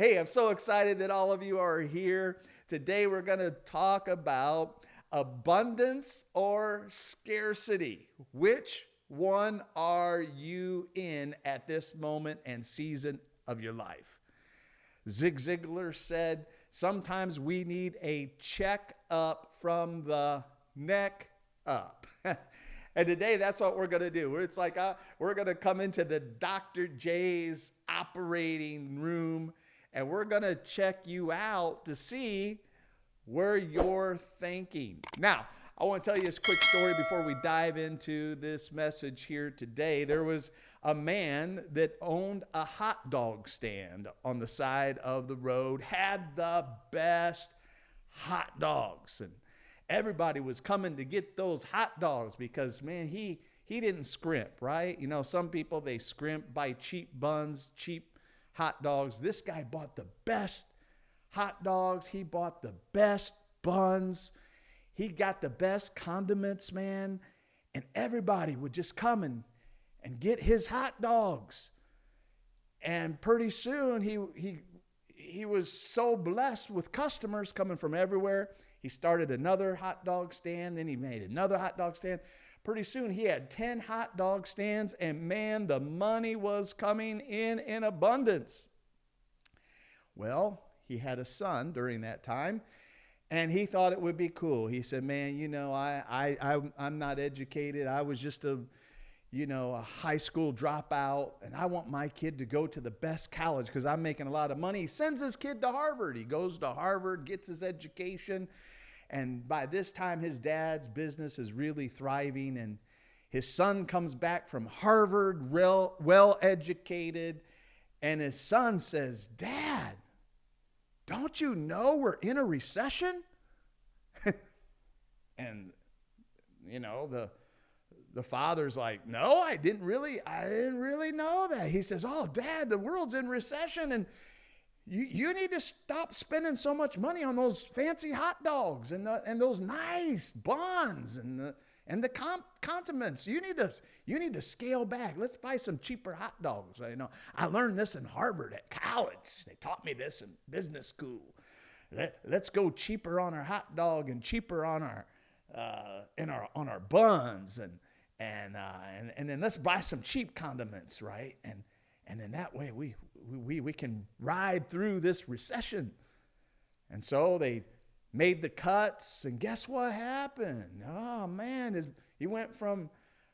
Hey, I'm so excited that all of you are here. Today we're going to talk about abundance or scarcity. Which one are you in at this moment and season of your life? Zig Ziglar said, sometimes we need a check up from the neck up. And today, that's what we're going to do. It's like we're going to come into the Dr. J's operating room, and we're going to check you out to see where you're thinking. Now, I want to tell you this quick story before we dive into this message here today. There was a man that owned a hot dog stand on the side of the road, had the best hot dogs, and everybody was coming to get those hot dogs because, man, he didn't scrimp, right? You know, some people, they scrimp, buy cheap buns, cheap hot dogs. This guy bought the best hot dogs. He bought the best buns. He got the best condiments, man. And everybody would just come and get his hot dogs. And pretty soon, he was so blessed with customers coming from everywhere. He started another hot dog stand, then he made another hot dog stand. Pretty soon he had 10 hot dog stands, and man, the money was coming in abundance. Well, he had a son during that time, and he thought it would be cool. He said, man, you know, I'm not educated. I was just a high school dropout, and I want my kid to go to the best college because I'm making a lot of money. He sends his kid to Harvard. He goes to Harvard, gets his education, and by this time, his dad's business is really thriving, and his son comes back from Harvard, well-educated, and his son says, Dad, don't you know we're in a recession? And, you know, the father's like, no, I didn't really know that. He says, oh, Dad, the world's in recession, and you need to stop spending so much money on those fancy hot dogs and those nice buns and the condiments. You need to scale back. Let's buy some cheaper hot dogs. You know, I learned this in Harvard at college. They taught me this in business school. Let's go cheaper on our hot dog and cheaper on our buns and then let's buy some cheap condiments, right? And then that way we can ride through this recession. And so they made the cuts, and guess what happened? Oh man, he went from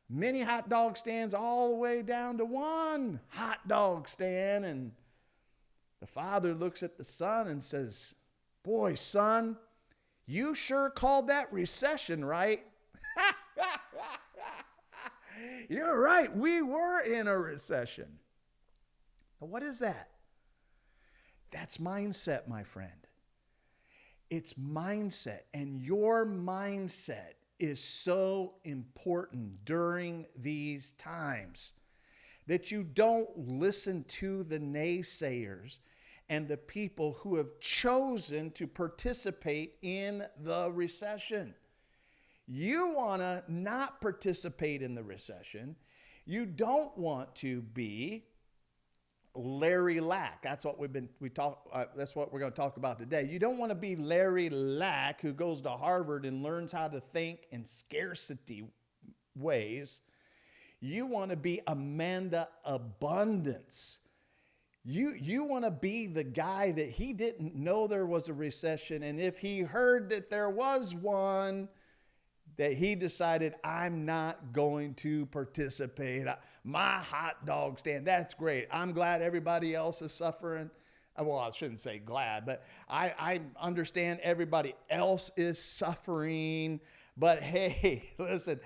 many hot dog stands all the way down to one hot dog stand. And the father looks at the son and says, boy, son, you sure called that recession, right? You're right. We were in a recession. Now, what is that? That's mindset, my friend. It's mindset. And your mindset is so important during these times that you don't listen to the naysayers and the people who have chosen to participate in the recession. You want to not participate in the recession. You don't want to be Larry Lack. That's what that's what we're going to talk about today. You don't want to be Larry Lack, who goes to Harvard and learns how to think in scarcity ways. You want to be Amanda Abundance. You want to be the guy that he didn't know there was a recession, and if he heard that there was one, that he decided, I'm not going to participate. My hot dog stand, that's great. I'm glad everybody else is suffering. Well, I shouldn't say glad, but I understand everybody else is suffering. But hey, listen,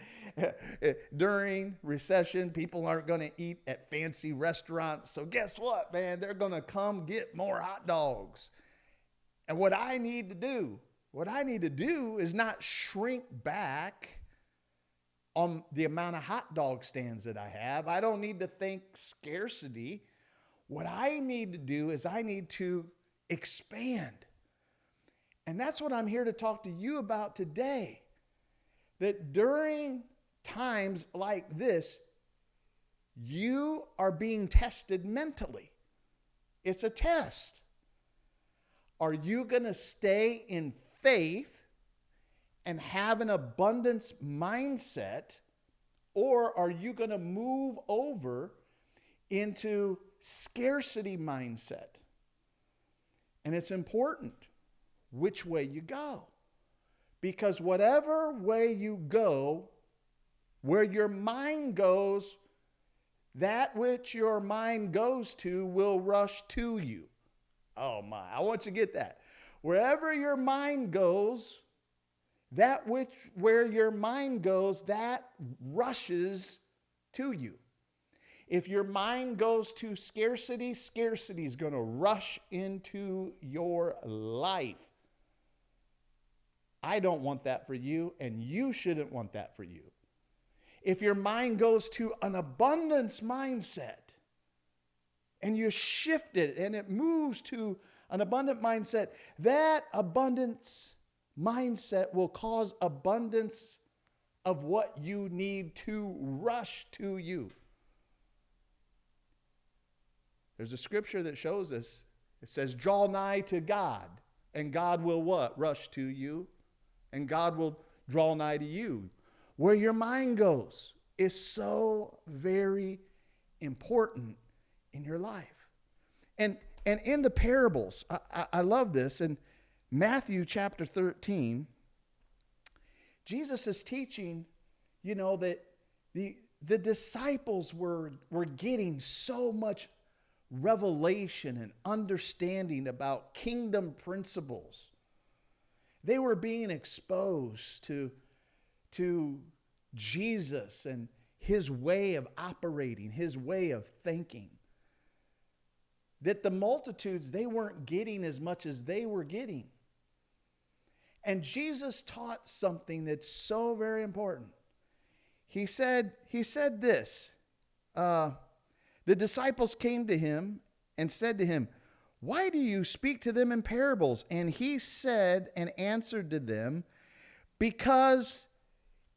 during recession, people aren't going to eat at fancy restaurants. So guess what, man? They're going to come get more hot dogs. And what I need to do is not shrink back on the amount of hot dog stands that I have. I don't need to think scarcity. What I need to do is I need to expand. And that's what I'm here to talk to you about today. That during times like this, you are being tested mentally. It's a test. Are you going to stay in faith and have an abundance mindset, or are you going to move over into scarcity mindset? And it's important which way you go, because whatever way you go, where your mind goes, that which your mind goes to will rush to you. Oh my, I want you to get that. Wherever your mind goes, where your mind goes, that rushes to you. If your mind goes to scarcity, scarcity is going to rush into your life. I don't want that for you, and you shouldn't want that for you. If your mind goes to an abundance mindset, and you shift it, and it moves to an abundant mindset, that abundance mindset will cause abundance of what you need to rush to you. There's a scripture that shows us. It says, draw nigh to God, and God will what? Rush to you, and God will draw nigh to you. Where your mind goes is so very important in your life. And in the parables, I love this. In Matthew chapter 13, Jesus is teaching, that the disciples were getting so much revelation and understanding about kingdom principles. They were being exposed to Jesus and his way of operating, his way of thinking. That the multitudes, they weren't getting as much as they were getting. And Jesus taught something that's so very important. He said this, the disciples came to him and said to him, why do you speak to them in parables? And he said and answered to them, because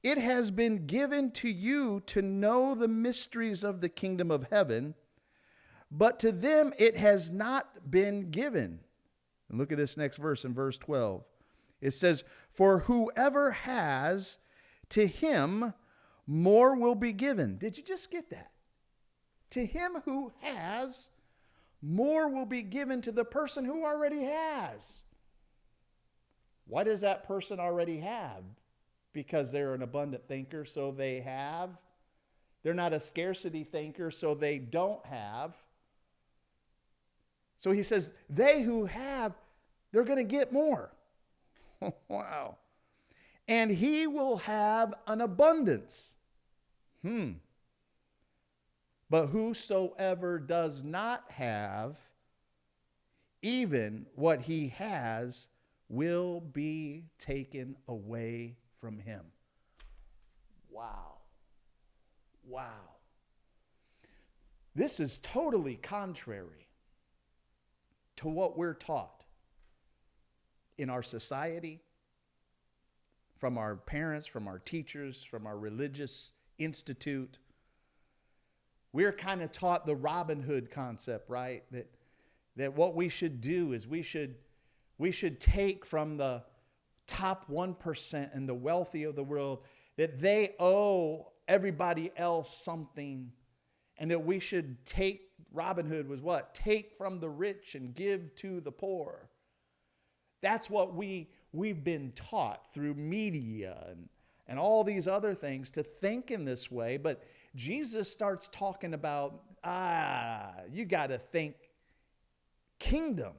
it has been given to you to know the mysteries of the kingdom of heaven, but to them it has not been given. And look at this next verse in verse 12. It says, for whoever has, to him more will be given. Did you just get that? To him who has, more will be given to the person who already has. Why does that person already have? Because they're an abundant thinker, so they have. They're not a scarcity thinker, so they don't have. So he says, they who have, they're going to get more. Wow. And he will have an abundance. But whosoever does not have, even what he has, will be taken away from him. Wow. Wow. This is totally contrary to what we're taught in our society, from our parents, from our teachers, from our religious institute. We're kind of taught the Robin Hood concept, right? That what we should do is we should take from the top 1% and the wealthy of the world, that they owe everybody else something, and that we should take, Robin Hood was what? Take from the rich and give to the poor. That's what we've been taught through media and all these other things, to think in this way. But Jesus starts talking about, you got to think kingdom.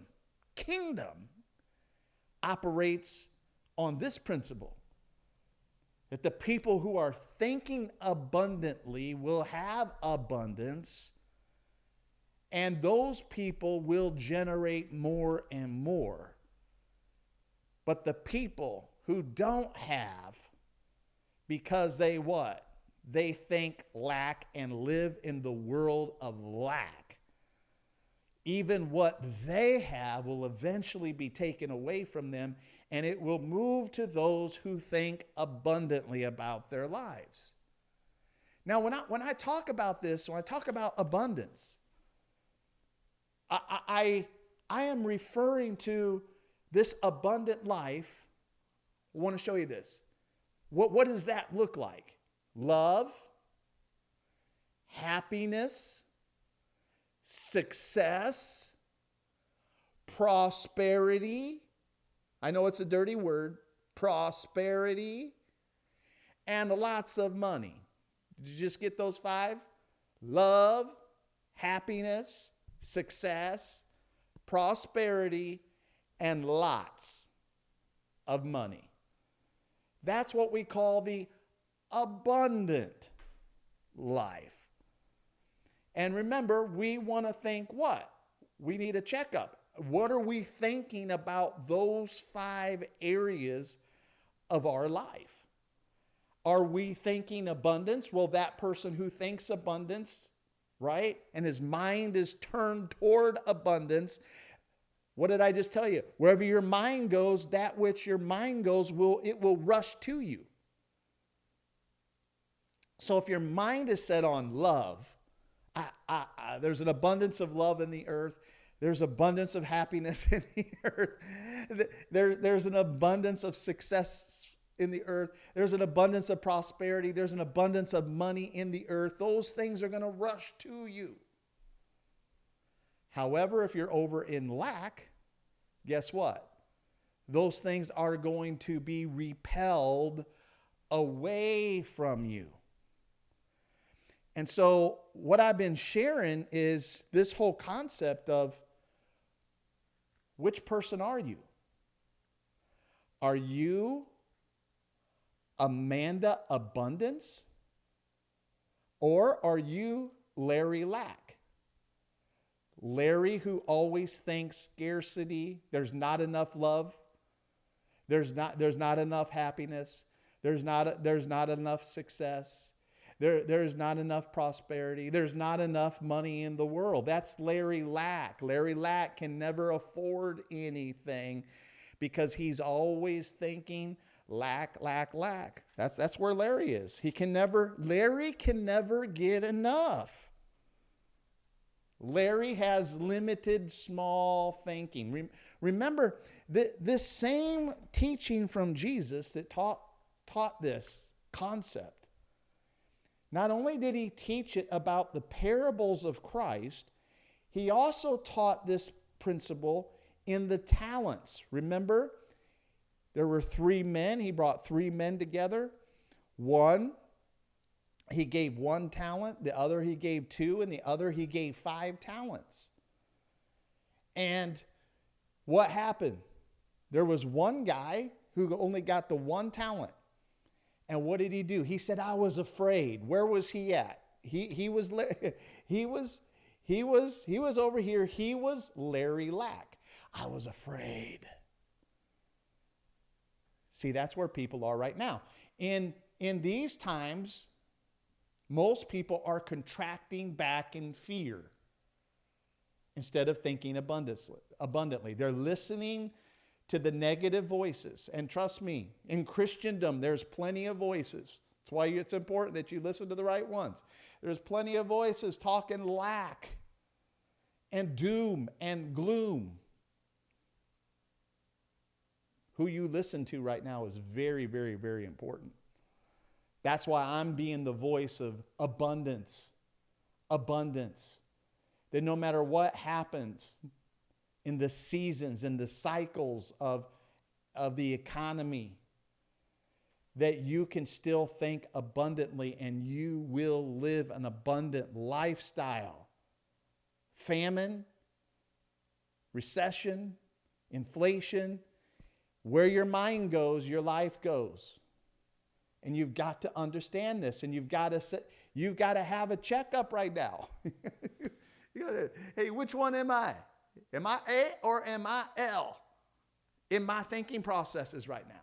Kingdom operates on this principle, that the people who are thinking abundantly will have abundance, and those people will generate more and more. But the people who don't have, because they what? They think lack and live in the world of lack. Even what they have will eventually be taken away from them, and it will move to those who think abundantly about their lives. Now, when I talk about this, when I talk about abundance, I am referring to this abundant life, I want to show you this. What does that look like? Love, happiness, success, prosperity. I know it's a dirty word. Prosperity, and lots of money. Did you just get those 5? Love, happiness, success, prosperity, and lots of money. That's what we call the abundant life. And remember, we want to think what? We need a checkup. What are we thinking about those 5 areas of our life? Are we thinking abundance? Well, that person who thinks abundance, right, and his mind is turned toward abundance, what did I just tell you? Wherever your mind goes, that which your mind goes, it will rush to you. So if your mind is set on love, there's an abundance of love in the earth. There's abundance of happiness in the earth. There's an abundance of success in the earth. There's an abundance of prosperity. There's an abundance of money in the earth. Those things are going to rush to you. However, if you're over in lack, guess what? Those things are going to be repelled away from you. And so what I've been sharing is this whole concept of which person are you? Are you Amanda Abundance? Or are you Larry Lack? Larry who always thinks scarcity, there's not enough love, there's not enough happiness, there's not enough success, there's not enough prosperity, there's not enough money in the world. That's Larry Lack. Larry Lack can never afford anything because he's always thinking lack. That's where Larry is. Larry can never get enough. Larry has limited, small thinking. Remember, this same teaching from Jesus that taught this concept, not only did he teach it about the parables of Christ, he also taught this principle in the talents. Remember, there were 3 men. He brought 3 men together. One, he gave 1 talent. The other he gave 2. And the other he gave 5 talents. And what happened? There was one guy who only got the 1 talent. And what did he do? He said, I was afraid. Where was he at? He was over here. He was Larry Lack. I was afraid. See, that's where people are right now. In these times, most people are contracting back in fear instead of thinking abundantly. They're listening to the negative voices. And trust me, in Christendom, there's plenty of voices. That's why it's important that you listen to the right ones. There's plenty of voices talking lack and doom and gloom. Who you listen to right now is very, very, very important. That's why I'm being the voice of abundance. Abundance. That no matter what happens in the seasons, in the cycles of the economy, that you can still think abundantly and you will live an abundant lifestyle. Famine, recession, inflation, where your mind goes, your life goes. And you've got to understand this, and you've got to have a checkup right now. Hey, which one am I? Am I A or am I L in my thinking processes right now?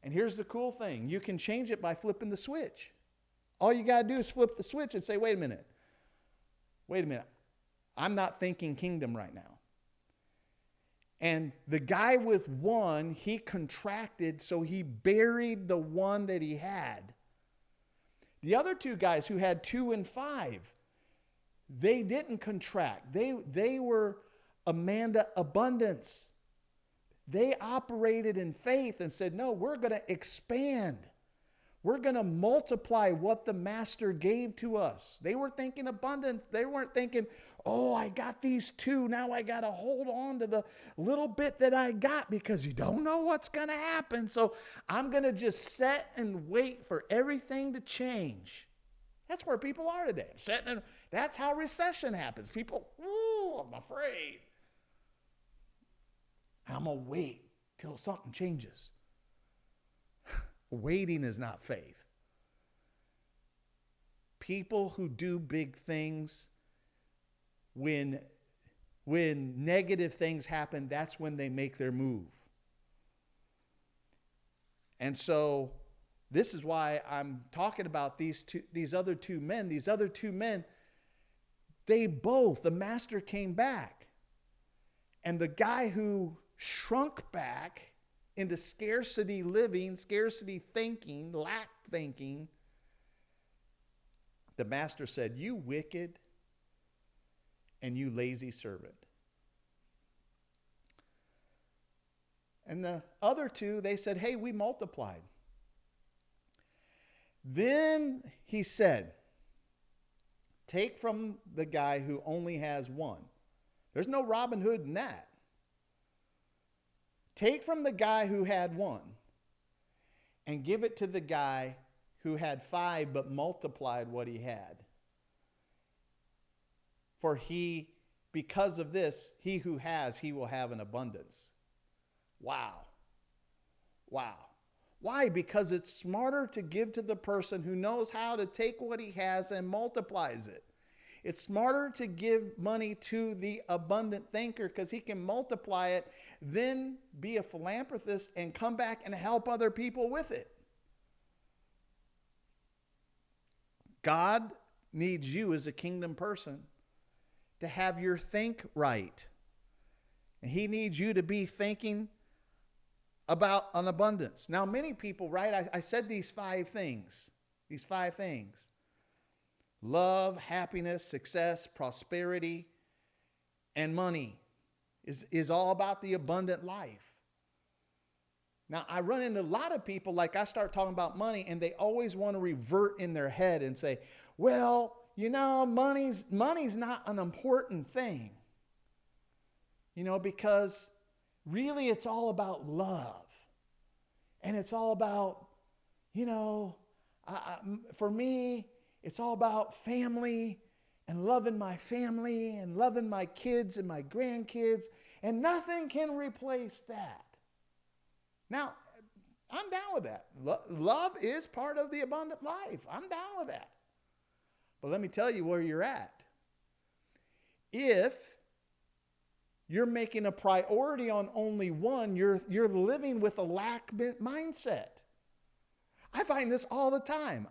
And here's the cool thing. You can change it by flipping the switch. All you got to do is flip the switch and say, wait a minute. I'm not thinking kingdom right now. And the guy with 1, he contracted, so he buried the 1 that he had. The other 2 guys who had 2 and 5, they didn't contract. They were Amanda Abundance. They operated in faith and said, no, we're going to expand. We're going to multiply what the master gave to us. They were thinking abundance. They weren't thinking, oh, I got these two. Now I got to hold on to the little bit that I got because you don't know what's going to happen. So I'm going to just sit and wait for everything to change. That's where people are today. That's how recession happens. People, ooh, I'm afraid. I'm going to wait till something changes. Waiting is not faith. People who do big things, when negative things happen, that's when they make their move. And so this is why I'm talking about these other two men. These other two men, the master came back. And the guy who shrunk back into scarcity living, scarcity thinking, lack thinking, the master said, you wicked and you lazy servant. And the other two, they said, hey, we multiplied. Then he said, take from the guy who only has one. There's no Robin Hood in that. Take from the guy who had one and give it to the guy who had 5 but multiplied what he had. For because of this, he who has, he will have an abundance. Wow. Wow. Why? Because it's smarter to give to the person who knows how to take what he has and multiplies it. It's smarter to give money to the abundant thinker because he can multiply it, then be a philanthropist and come back and help other people with it. God needs you as a kingdom person to have your think right. And he needs you to be thinking about an abundance. Now, many people, right? I said these 5 things. These 5 things. Love, happiness, success, prosperity, and money is all about the abundant life. Now, I run into a lot of people, like I start talking about money, and they always want to revert in their head and say, well, you know, money's not an important thing. You know, because really it's all about love. And it's all about, you know, for me, it's all about family and loving my family and loving my kids and my grandkids. And nothing can replace that. Now, I'm down with that. Love is part of the abundant life. I'm down with that. But let me tell you where you're at. If you're making a priority on only one, you're living with a lack mindset. I find this all the time.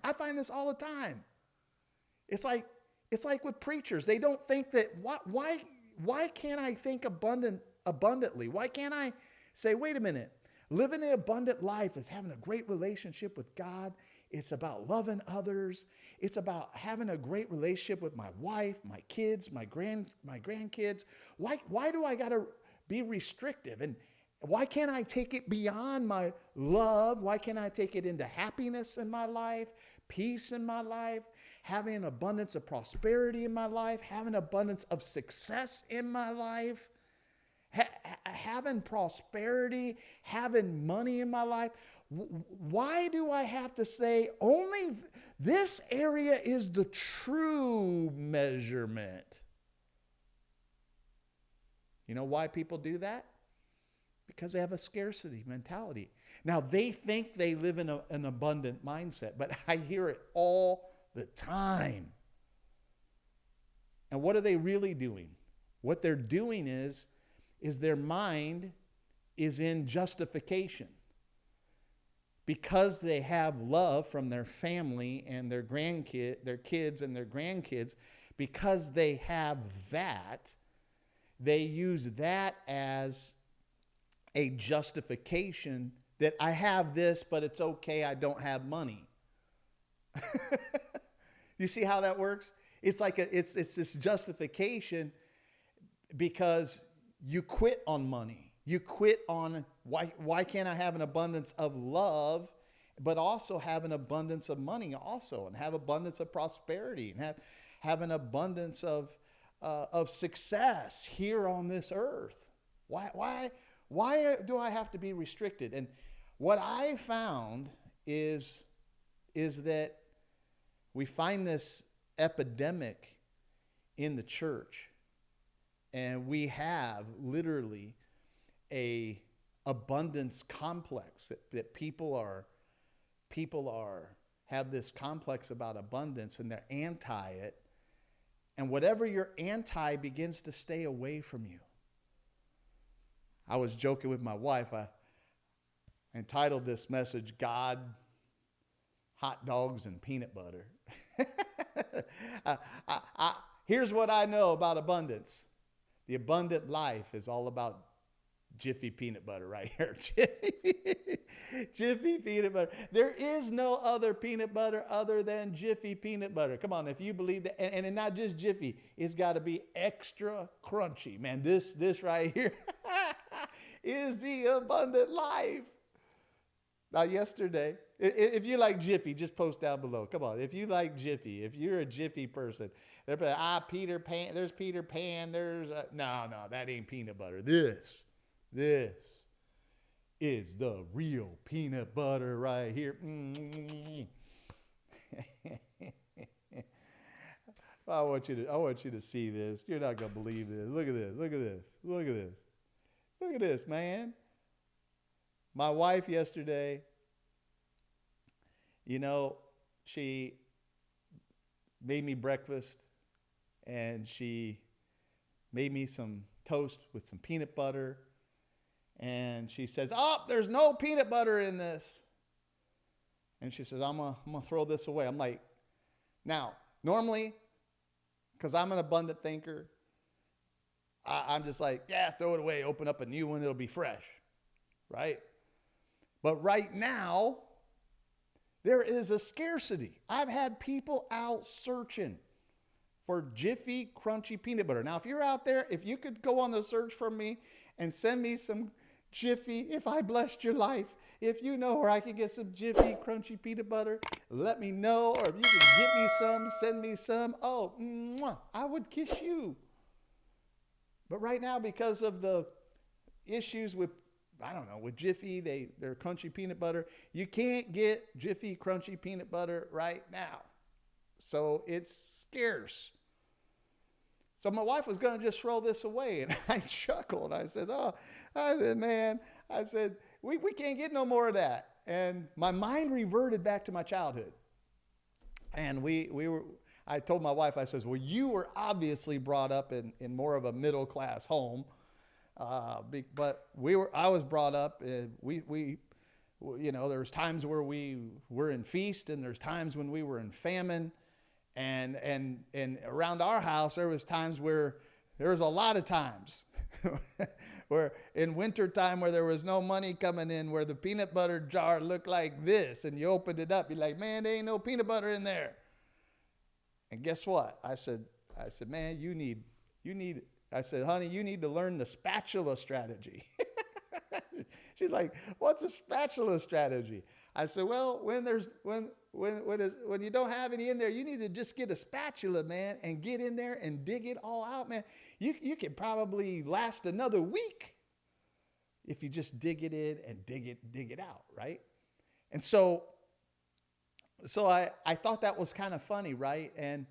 It's like with preachers. They don't think that, why can't I think abundantly? Why can't I say, wait a minute, living an abundant life is having a great relationship with God. It's about loving others. It's about having a great relationship with my wife, my kids, my grandkids. Why do I got to be restrictive? And why can't I take it beyond my love? Why can't I take it into happiness in my life, peace in my life, having an abundance of prosperity in my life, having abundance of success in my life, having prosperity, having money in my life? Why do I have to say only this area is the true measurement? You know why people do that? Because they have a scarcity mentality. Now, they think they live in an abundant mindset, but I hear it all the time. And what are they really doing? What they're doing is their mind is in justification. Because they have love from their family and their kids and their grandkids, because they have that, they use that as a justification that I have this, but it's okay, I don't have money. You see how that works? It's like it's this justification because you quit on money. You quit on why can't I have an abundance of love, but also have an abundance of money also, and have abundance of prosperity, and have an abundance of success here on this earth. Why do I have to be restricted? And what I found is that we find this epidemic in the church, and we have literally a abundance complex that people have this complex about abundance, and they're anti it. And whatever you're anti begins to stay away from you. I was joking with my wife. I entitled this message, God, Hot Dogs, and Peanut Butter. Here's what I know about abundance. The abundant life is all about Jiffy peanut butter right here. Jiffy peanut butter. There is no other peanut butter other than Jiffy peanut butter. Come on, if you believe that, and not just Jiffy, it's got to be extra crunchy. Man, this right here is the abundant life. Now, yesterday, if you like Jiffy, just post down below. Come on, if you like Jiffy, if you're a Jiffy person, they're like, Peter Pan, there's Peter Pan, there's, no, that ain't peanut butter. This is the real peanut butter right here. I want you to see this. You're not going to believe this. Look at this, man. My wife yesterday, she made me breakfast, and she made me some toast with some peanut butter. And she says, there's no peanut butter in this. And she says, I'm gonna throw this away. I'm like, now, normally, because I'm an abundant thinker, I'm just like, yeah, throw it away, open up a new one, it'll be fresh, right? But right now, there is a scarcity. I've had people out searching for Jiffy crunchy peanut butter. Now, if you're out there, if you could go on the search for me and send me some Jiffy, if I blessed your life, if you know where I can get some Jiffy crunchy peanut butter, let me know. Or if you could get me some, send me some. Oh, I would kiss you. But right now, because of the issues with Jiffy, they're crunchy peanut butter, you can't get Jiffy crunchy peanut butter right now. So it's scarce. So my wife was going to just throw this away, and I chuckled. I said, man, we can't get no more of that. And my mind reverted back to my childhood. And I told my wife, I says, well, you were obviously brought up in more of a middle class home. But I was brought up, there was times where we were in feast, and there's times when we were in famine. And around our house, there was times where there was a lot of times where in wintertime where there was no money coming in, where the peanut butter jar looked like this, and you opened it up, you're like, man, there ain't no peanut butter in there. And guess what? I said, man, I said, honey, you need to learn the spatula strategy. She's like, what's a spatula strategy? I said, well, when you don't have any in there, you need to just get a spatula, man, and get in there and dig it all out, man. You could probably last another week if you just dig it in and dig it out, right? And so I thought that was kind of funny, right? And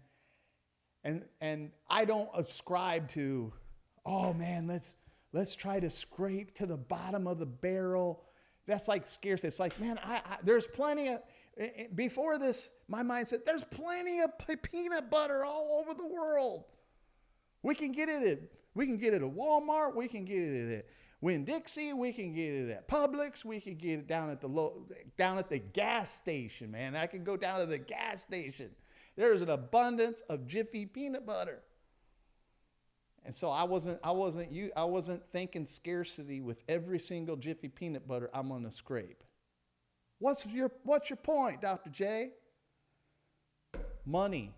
I don't ascribe to, oh man, let's try to scrape to the bottom of the barrel. That's like scarcity. It's like, man, there's plenty of, before this, my mind said, there's plenty of peanut butter all over the world. We can get it at Walmart. We can get it at Winn-Dixie. We can get it at Publix. We can get it down at the gas station, man. I can go down to the gas station. There's an abundance of Jiffy peanut butter. And so I wasn't thinking scarcity with every single Jiffy peanut butter I'm going to scrape. What's your point, Dr. J? Money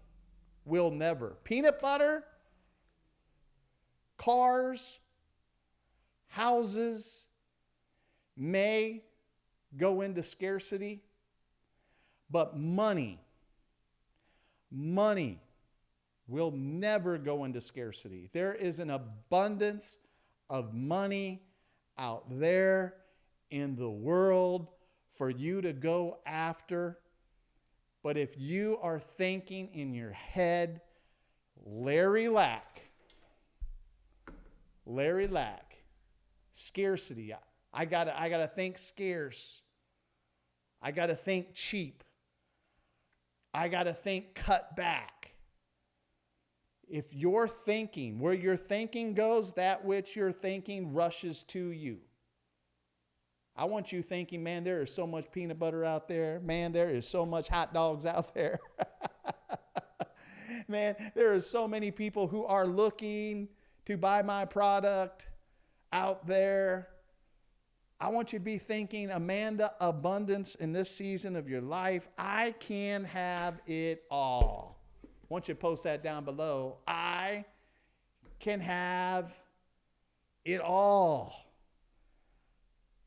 will never. Peanut butter, cars, houses may go into scarcity, but money will never go into scarcity. There is an abundance of money out there in the world for you to go after. But if you are thinking in your head, Larry Lack, scarcity, I gotta think scarce. I gotta think cheap. I gotta think cut back. If you're thinking, where your thinking goes, that which you're thinking rushes to you. I want you thinking, man, there is so much peanut butter out there. Man, there is so much hot dogs out there. Man, there are so many people who are looking to buy my product out there. I want you to be thinking, Amanda, abundance in this season of your life. I can have it all. I want you to post that down below. I can have it all.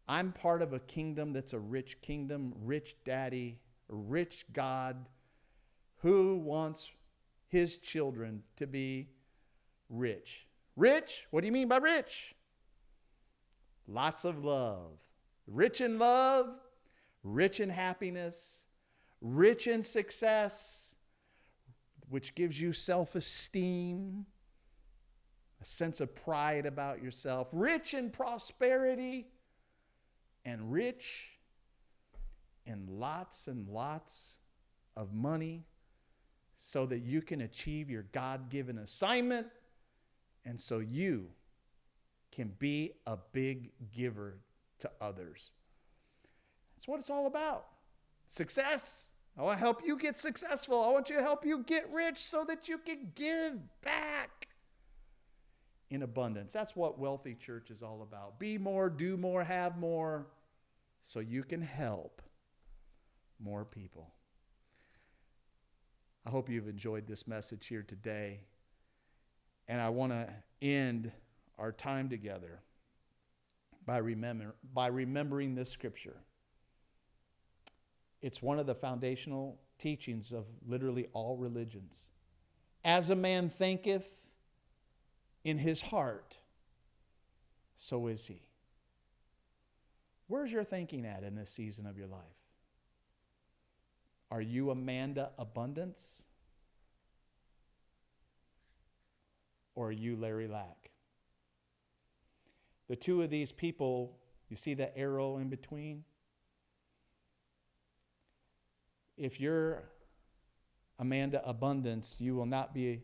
I'm part of a kingdom that's a rich kingdom, rich daddy, a rich God who wants his children to be rich. Rich? What do you mean by rich? Lots of love. Rich in love, rich in happiness, rich in success, which gives you self-esteem, a sense of pride about yourself, rich in prosperity, and rich in lots and lots of money so that you can achieve your God-given assignment and so you can be a big giver to others. That's what it's all about. Success. I want to help you get successful. I want you to help you get rich so that you can give back in abundance. That's what Wealthy Church is all about. Be more, do more, have more, so you can help more people. I hope you've enjoyed this message here today. And I want to end our time together by remembering this scripture. It's one of the foundational teachings of literally all religions. As a man thinketh in his heart, so is he. Where's your thinking at in this season of your life? Are you Amanda Abundance? Or are you Larry Lack? The two of these people, you see that arrow in between? If you're Amanda Abundance, you will not be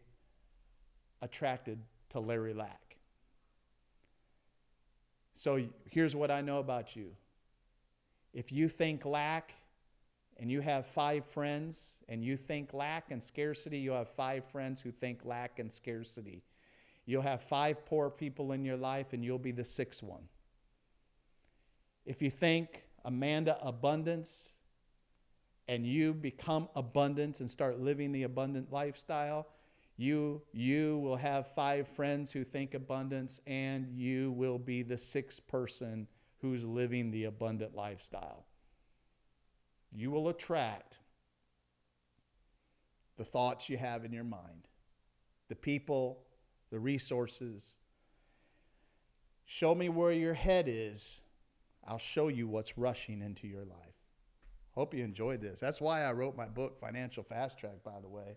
attracted to Larry Lack. So here's what I know about you. If you think lack and you have 5 friends and you think lack and scarcity, you'll have 5 friends who think lack and scarcity. You'll have 5 poor people in your life and you'll be the 6th one. If you think Amanda Abundance and you become abundance and start living the abundant lifestyle, you will have 5 friends who think abundance and you will be the 6th person who's living the abundant lifestyle. You will attract the thoughts you have in your mind, the people, the resources. Show me where your head is. I'll show you what's rushing into your life. Hope you enjoyed this. That's why I wrote my book, Financial Fast Track, by the way.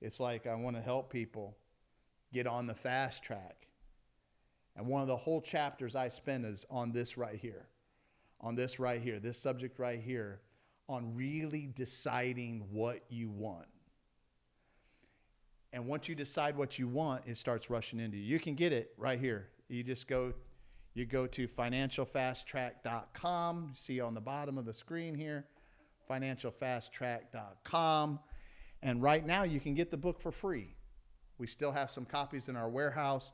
It's like I want to help people get on the fast track. And one of the whole chapters I spend is on this right here. On this right here, this subject right here, on really deciding what you want. And once you decide what you want, it starts rushing into you. You can get it right here. You go to financialfasttrack.com. You see on the bottom of the screen here, financialfasttrack.com. And right now you can get the book for free. We still have some copies in our warehouse.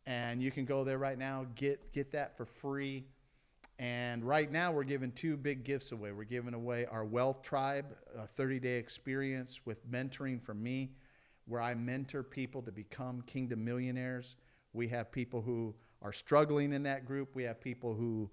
And you can go there right now, get that for free. And right now we're giving 2 big gifts away. We're giving away our Wealth Tribe, a 30-day experience with mentoring from me, where I mentor people to become kingdom millionaires. We have people who are struggling in that group. We have people who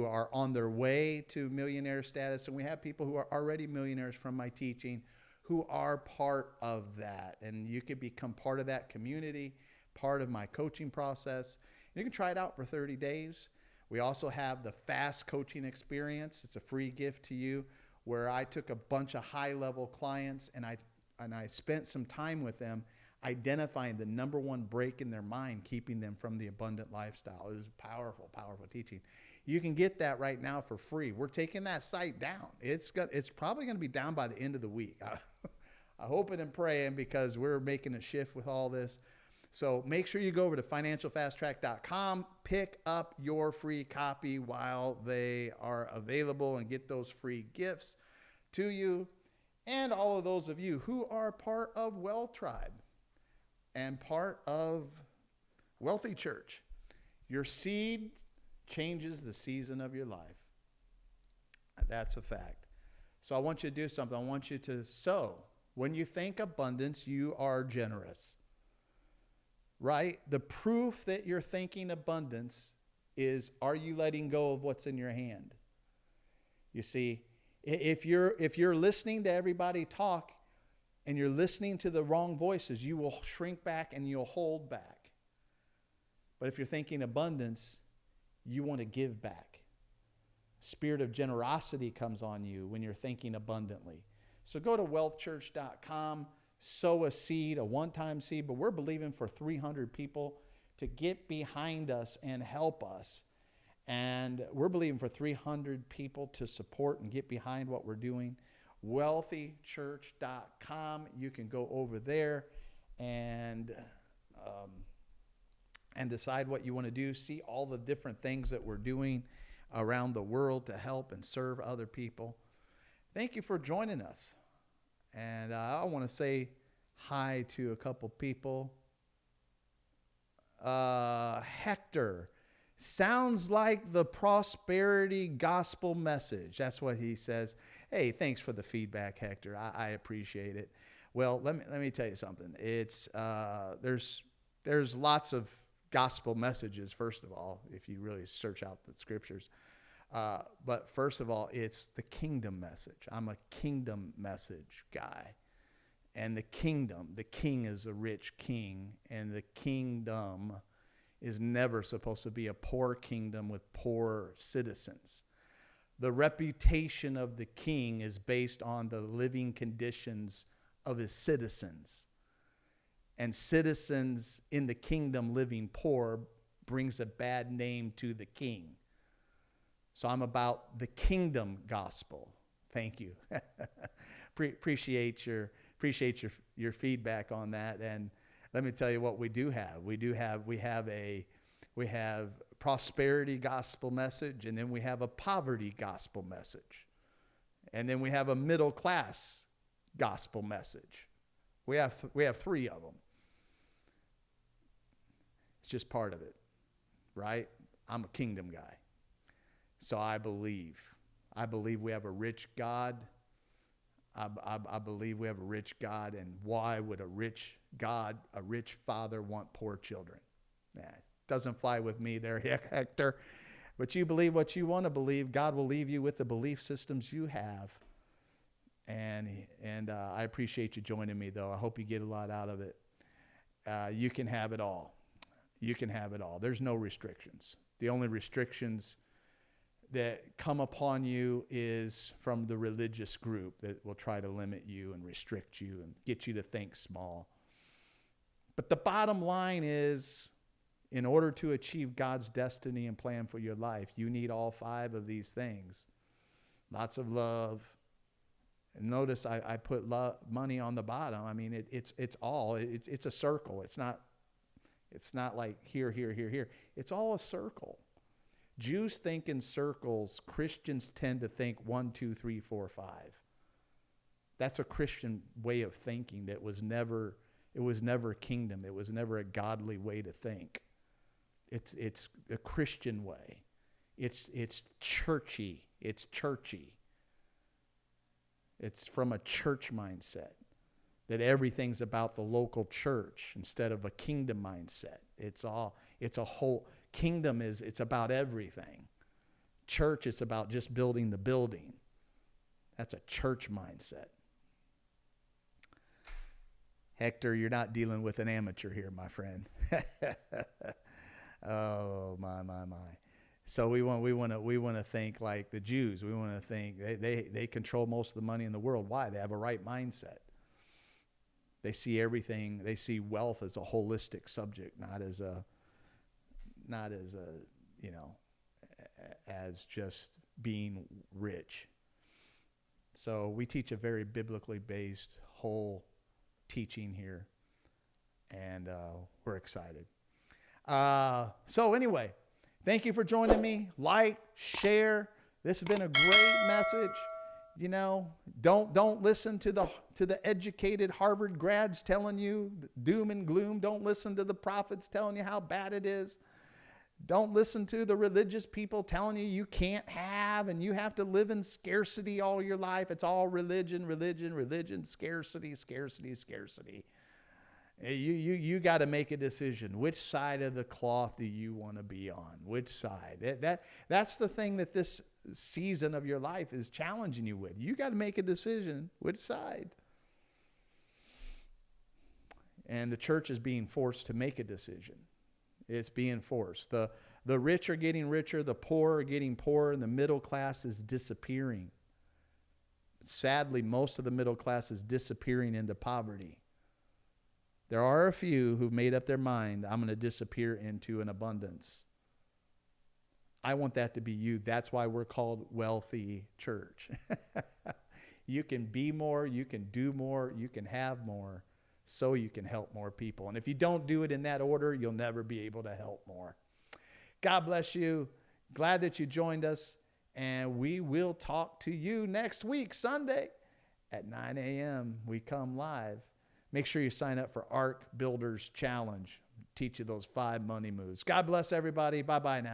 are on their way to millionaire status, and we have people who are already millionaires from my teaching who are part of that. And you can become part of that community, part of my coaching process. You can try it out for 30 days. We also have the fast coaching experience. It's a free gift to you, where I took a bunch of high-level clients and I spent some time with them identifying the number one break in their mind, keeping them from the abundant lifestyle. It was powerful, powerful teaching. You can get that right now for free. We're taking that site down. It's probably going to be down by the end of the week. I'm hoping and praying, because we're making a shift with all this. So make sure you go over to financialfasttrack.com, pick up your free copy while they are available, and get those free gifts to you. And all of those of you who are part of Wealth Tribe and part of Wealthy Church, your seed changes the season of your life. That's a fact. So I want you to do something. I want you to sow. When you think abundance, you are generous. Right? The proof that you're thinking abundance is, are you letting go of what's in your hand? You see, if you're listening to everybody talk and you're listening to the wrong voices, you will shrink back and you'll hold back. But if you're thinking abundance, you want to give back. Spirit of generosity comes on you when you're thinking abundantly. So go to wealthchurch.com. Sow a seed, a one-time seed, but we're believing for 300 people to get behind us and help us. And we're believing for 300 people to support and get behind what we're doing. Wealthychurch.com. You can go over there and decide what you want to do. See all the different things that we're doing around the world to help and serve other people. Thank you for joining us. And I want to say hi to a couple people. Hector, sounds like the prosperity gospel message. That's what he says. Hey, thanks for the feedback, Hector. I appreciate it. Well, let me tell you something. It's there's lots of gospel messages. First of all, if you really search out the scriptures. But first of all, it's the kingdom message. I'm a kingdom message guy. And the king is a rich king. And the kingdom is never supposed to be a poor kingdom with poor citizens. The reputation of the king is based on the living conditions of his citizens. And citizens in the kingdom living poor brings a bad name to the king. So I'm about the kingdom gospel. Thank you. Appreciate your feedback on that. And let me tell you what we do have. We have prosperity gospel message, and then we have a poverty gospel message. And then we have a middle class gospel message. We have three of them. It's just part of it, right? I'm a kingdom guy. So I believe we have a rich God. I believe we have a rich God. And why would a rich God, a rich father, want poor children? Nah, doesn't fly with me there, Hector. But you believe what you want to believe. God will leave you with the belief systems you have. And I appreciate you joining me, though. I hope you get a lot out of it. You can have it all. You can have it all. There's no restrictions. The only restrictions that come upon you is from the religious group that will try to limit you and restrict you and get you to think small. But the bottom line is, in order to achieve God's destiny and plan for your life, you need all five of these things. Lots of love. And notice I put money on the bottom. I mean, it's a circle. It's not like here. It's all a circle. Jews think in circles. Christians tend to think 1, 2, 3, 4, 5. That's a Christian way of thinking. It was never a kingdom. It was never a godly way to think. It's a Christian way. It's churchy. It's churchy. It's from a church mindset, that everything's about the local church instead of a kingdom mindset. Kingdom it's about everything. Church, it's about just building the building. That's a church mindset. Hector, you're not dealing with an amateur here, my friend. Oh, my. So we want to think like the Jews. We want to think they control most of the money in the world. Why? They have a right mindset. They see everything. They see wealth as a holistic subject, not as as just being rich. So we teach a very biblically based whole teaching here, and we're excited. So anyway, thank you for joining me. Like, share. This has been a great message. You know, don't listen to the educated Harvard grads telling you doom and gloom. Don't listen to the prophets telling you how bad it is. Don't listen to the religious people telling you can't have and you have to live in scarcity all your life. It's all religion, scarcity. You got to make a decision. Which side of the cloth do you want to be on? Which side? That's the thing that this season of your life is challenging you with. You got to make a decision. Which side? And the church is being forced to make a decision. It's being forced. The rich are getting richer, the poor are getting poorer, and the middle class is disappearing. Sadly, most of the middle class is disappearing into poverty. There are a few who've made up their mind, I'm going to disappear into an abundance. I want that to be you. That's why we're called Wealthy Church. You can be more, you can do more, you can have more, so you can help more people. And if you don't do it in that order, you'll never be able to help more. God bless you. Glad that you joined us. And we will talk to you next week, Sunday at 9 a.m. We come live. Make sure you sign up for Ark Builders Challenge. Teach you those 5 money moves. God bless everybody. Bye-bye now.